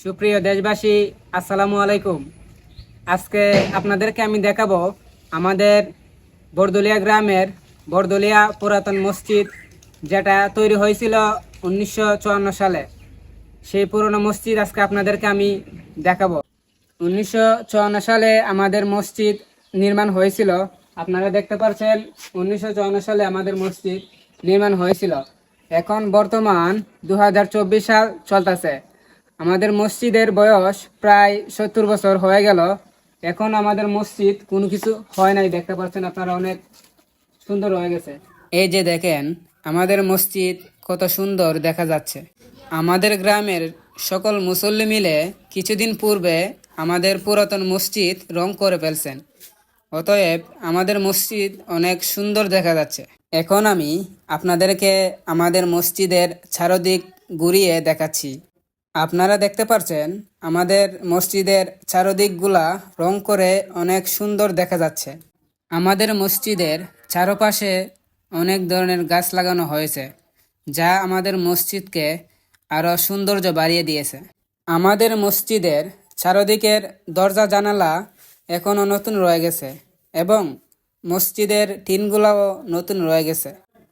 সুপ্রিয় দেশবাসী, আসসালামু আলাইকুম। আজকে আপনাদেরকে আমি দেখাবো আমাদের বরদলিয়া গ্রামের বরদলিয়া পুরাতন মসজিদ, যেটা তৈরি হয়েছিল 1954 সালে। সেই পুরনো মসজিদ আজকে আপনাদেরকে আমি দেখাবো। 1954 সালে আমাদের মসজিদ নির্মাণ হয়েছিল। আপনারা দেখতে পাচ্ছেন 1954 সালে আমাদের মসজিদ নির্মাণ হয়েছিল। এখন বর্তমান 2024 সাল চলতেছে। আমাদের মসজিদের বয়স প্রায় 70 বছর হয়ে গেল। এখন আমাদের মসজিদ কোনো কিছু হয় নাই, দেখতে পাচ্ছেন আপনারা, অনেক সুন্দর হয়ে গেছে। এই যে দেখেন আমাদের মসজিদ কত সুন্দর দেখা যাচ্ছে। আমাদের গ্রামের সকল মুসল্লি মিলে কিছুদিন পূর্বে আমাদের পুরাতন মসজিদ রং করে ফেলছেন। অতএব আমাদের মসজিদ অনেক সুন্দর দেখা যাচ্ছে। এখন আমি আপনাদেরকে আমাদের মসজিদের চারদিক ঘুরিয়ে দেখাচ্ছি। আপনারা দেখতে পাচ্ছেন আমাদের মসজিদের চারদিকগুলা রং করে অনেক সুন্দর দেখা যাচ্ছে। আমাদের মসজিদের চারপাশে অনেক ধরনের গাছ লাগানো হয়েছে, যা আমাদের মসজিদকে আরও সৌন্দর্য বাড়িয়ে দিয়েছে। আমাদের মসজিদের চারদিকের দরজা জানালা এখনও নতুন রয়ে গেছে এবং মসজিদের টিনগুলাও নতুন রয়ে গেছে।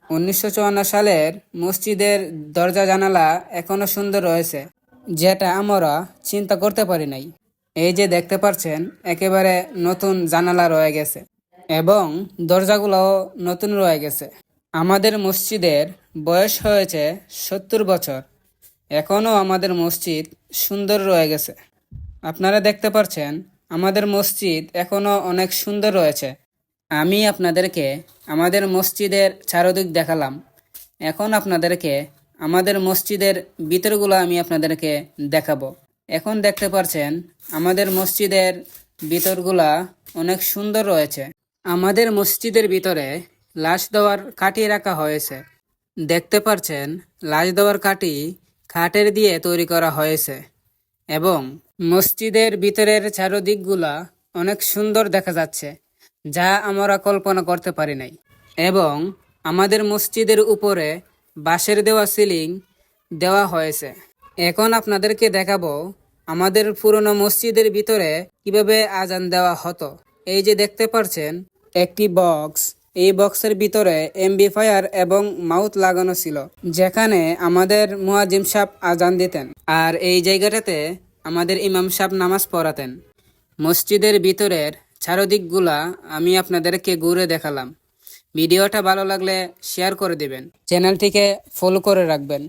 1954 সালের মসজিদের দরজা জানালা এখনও সুন্দর রয়েছে, যেটা আমরা চিন্তা করতে পারি নাই। এই যে দেখতে পাচ্ছেন একেবারে নতুন জানালা রয়ে গেছে এবং দরজাগুলোও নতুন রয়ে গেছে। আমাদের মসজিদের বয়স হয়েছে 70 বছর। এখনও আমাদের মসজিদ সুন্দর রয়ে গেছে। আপনারা দেখতে পাচ্ছেন আমাদের মসজিদ এখনও অনেক সুন্দর রয়েছে। আমি আপনাদেরকে আমাদের মসজিদের চারদিক দেখালাম। এখন আপনাদেরকে আমাদের মসজিদের ভিতরগুলো আমি আপনাদেরকে দেখাবো। এখন দেখতে পাচ্ছেন আমাদের মসজিদের ভিতরগুলা অনেক সুন্দর রয়েছে। আমাদের মসজিদের ভিতরে লাশ দেওয়ার কাঠি রাখা হয়েছে। দেখতে পাচ্ছেন লাশ দেওয়ার কাঠি কাঠের দিয়ে তৈরি করা হয়েছে এবং মসজিদের ভিতরের চারদিকগুলা অনেক সুন্দর দেখা যাচ্ছে, যা আমরা কল্পনা করতে পারি নাই। এবং আমাদের মসজিদের উপরে বাঁশের দেওয়া সিলিং দেওয়া হয়েছে। এখন আপনাদেরকে দেখাবো আমাদের পুরনো মসজিদের ভিতরে কিভাবে আজান দেওয়া হতো। এই যে দেখতে পাচ্ছেন একটি বক্স, এই বক্সের ভিতরে এমপ্লিফায়ার এবং মাউথ লাগানো ছিল, যেখানে আমাদের মুয়াজ্জিম সাহেব আজান দিতেন আর এই জায়গাটাতে আমাদের ইমাম সাহেব নামাজ পড়াতেন। মসজিদের ভিতরের চারদিকগুলা আমি আপনাদেরকে ঘুরে দেখালাম। ভিডিওটা ভালো লাগলে শেয়ার করে দিবেন, চ্যানেলটিকে ফলো করে রাখবেন।